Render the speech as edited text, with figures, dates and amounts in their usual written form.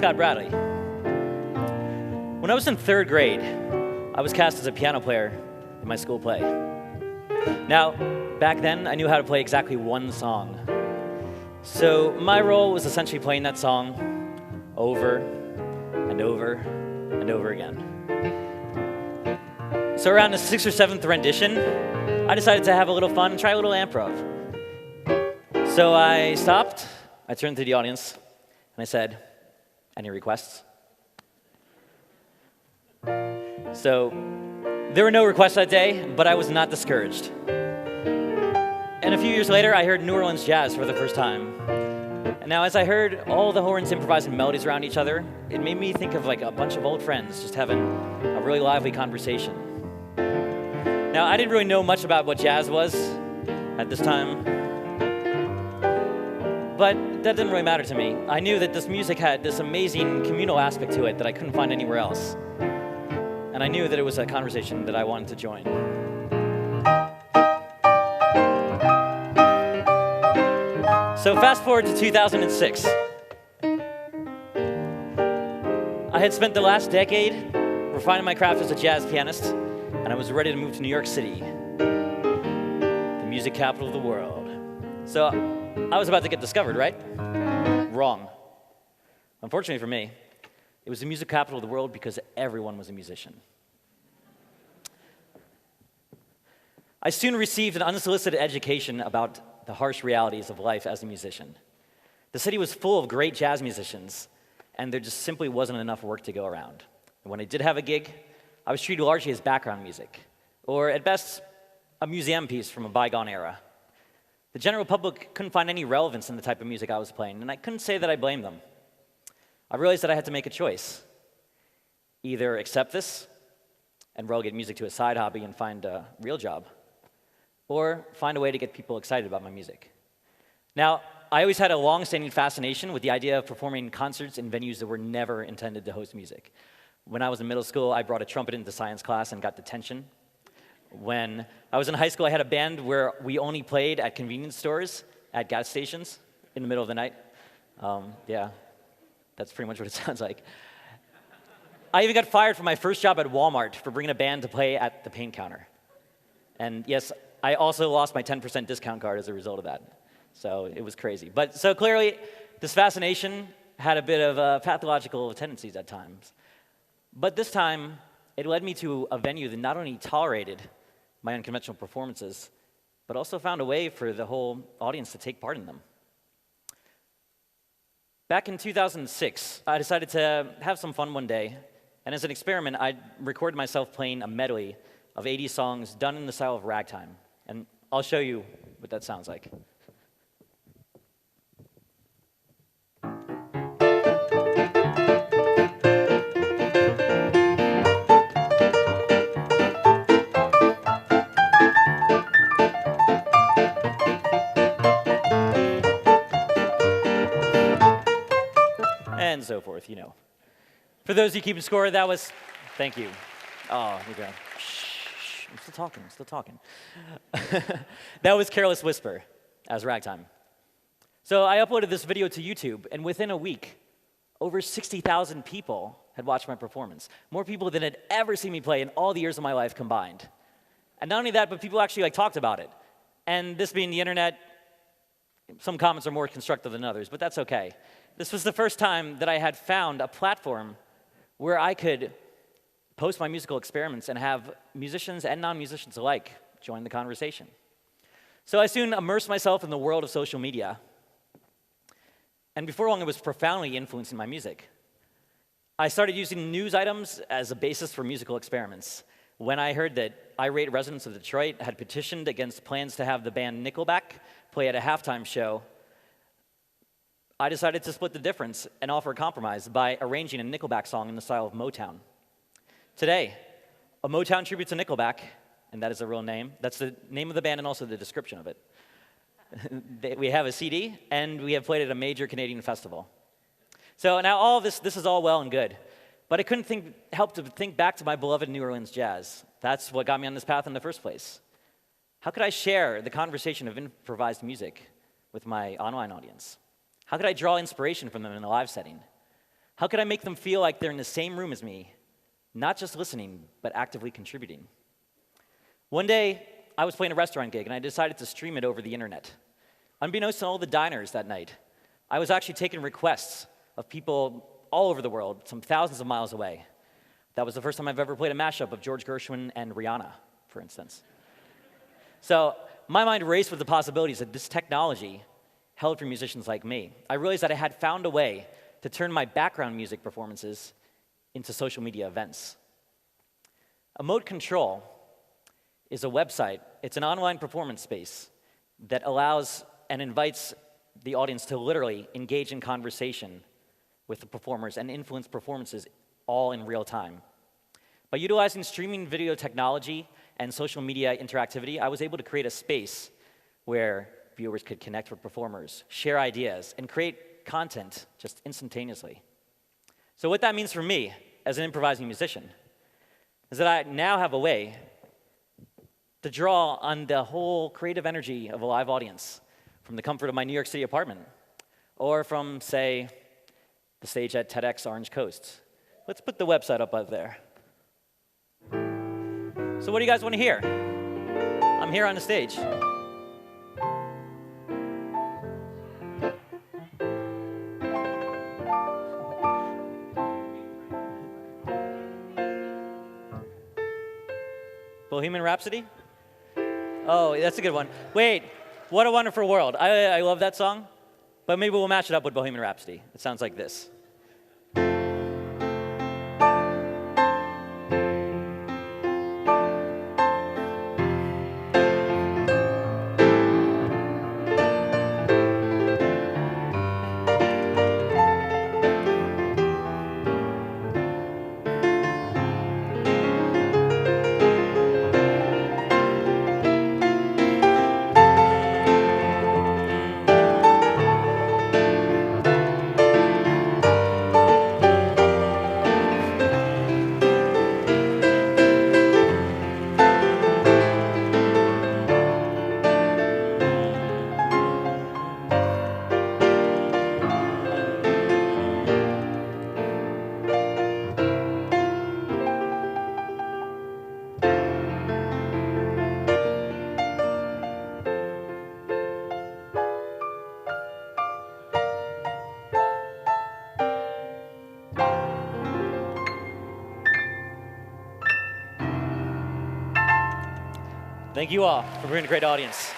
Scott Bradley. When I was in 3rd grade, I was cast as a piano player in my school play. Now, back then, I knew how to play exactly one song. So my role was essentially playing that song over and over and over again. So around the 6th or 7th rendition, I decided to have a little fun and try a little improv. So I stopped, I turned to the audience, and I said, "Any requests?" So there were no requests that day, but I was not discouraged. And a few years later, I heard New Orleans jazz for the first time. And now as I heard all the horns improvising melodies around each other, it made me think of like a bunch of old friends just having a really lively conversation. Now, I didn't really know much about what jazz was at this time, but that didn't really matter to me. I knew that this music had this amazing communal aspect to it that I couldn't find anywhere else. And I knew that it was a conversation that I wanted to join. So fast forward to 2006. I had spent the last decade refining my craft as a jazz pianist, and I was ready to move to New York City, the music capital of the world. So I was about to get discovered, right? Wrong. Unfortunately for me, it was the music capital of the world because everyone was a musician. I soon received an unsolicited education about the harsh realities of life as a musician. The city was full of great jazz musicians, and there just simply wasn't enough work to go around. And when I did have a gig, I was treated largely as background music, or at best, a museum piece from a bygone era. The general public couldn't find any relevance in the type of music I was playing, and I couldn't say that I blamed them. I realized that I had to make a choice. Either accept this and relegate music to a side hobby and find a real job, or find a way to get people excited about my music. Now, I always had a long-standing fascination with the idea of performing concerts in venues that were never intended to host music. When I was in middle school, I brought a trumpet into science class and got detention. When I was in high school, I had a band where we only played at convenience stores, at gas stations, in the middle of the night. Yeah, that's pretty much what it sounds like. I even got fired from my first job at Walmart for bringing a band to play at the paint counter. And yes, I also lost my 10% discount card as a result of that. So it was crazy. But so clearly, this fascination had a bit of pathological tendencies at times. But this time, it led me to a venue that not only tolerated my unconventional performances, but also found a way for the whole audience to take part in them. Back in 2006, I decided to have some fun one day, and as an experiment, I recorded myself playing a medley of 80 songs done in the style of ragtime. And I'll show you what that sounds like. And so forth, you know. For those of you keeping score, that was, thank you. Oh, here we go. Shh, I'm still talking. That was Careless Whisper as ragtime. So I uploaded this video to YouTube, and within a week, over 60,000 people had watched my performance. More people than had ever seen me play in all the years of my life combined. And not only that, but people actually talked about it. And this being the internet, some comments are more constructive than others, but that's okay. This was the first time that I had found a platform where I could post my musical experiments and have musicians and non-musicians alike join the conversation. So I soon immersed myself in the world of social media. And before long, it was profoundly influencing my music. I started using news items as a basis for musical experiments. When I heard that irate residents of Detroit had petitioned against plans to have the band Nickelback play at a halftime show, I decided to split the difference and offer a compromise by arranging a Nickelback song in the style of Motown. Today, a Motown tribute to Nickelback, and that is a real name. That's the name of the band and also the description of it. We have a CD, and we have played at a major Canadian festival. So now all of this is all well and good, but I couldn't help to think back to my beloved New Orleans jazz. That's what got me on this path in the first place. How could I share the conversation of improvised music with my online audience? How could I draw inspiration from them in a live setting? How could I make them feel like they're in the same room as me, not just listening, but actively contributing? One day, I was playing a restaurant gig, and I decided to stream it over the internet. Unbeknownst to all the diners that night, I was actually taking requests of people all over the world, some thousands of miles away. That was the first time I've ever played a mashup of George Gershwin and Rihanna, for instance. So my mind raced with the possibilities that this technology held for musicians like me. I realized that I had found a way to turn my background music performances into social media events. Emote Control is a website. It's an online performance space that allows and invites the audience to literally engage in conversation with the performers and influence performances all in real time. By utilizing streaming video technology and social media interactivity, I was able to create a space where viewers could connect with performers, share ideas, and create content just instantaneously. So what that means for me as an improvising musician is that I now have a way to draw on the whole creative energy of a live audience from the comfort of my New York City apartment, or from, say, the stage at TedX Orange Coast. Let's put the website up there. So what do you guys want to hear? I'm here on the stage. Bohemian Rhapsody? Oh, that's a good one. Wait, What a Wonderful World. I love that song, but maybe we'll match it up with Bohemian Rhapsody. It sounds like this. Thank you all for being a great audience.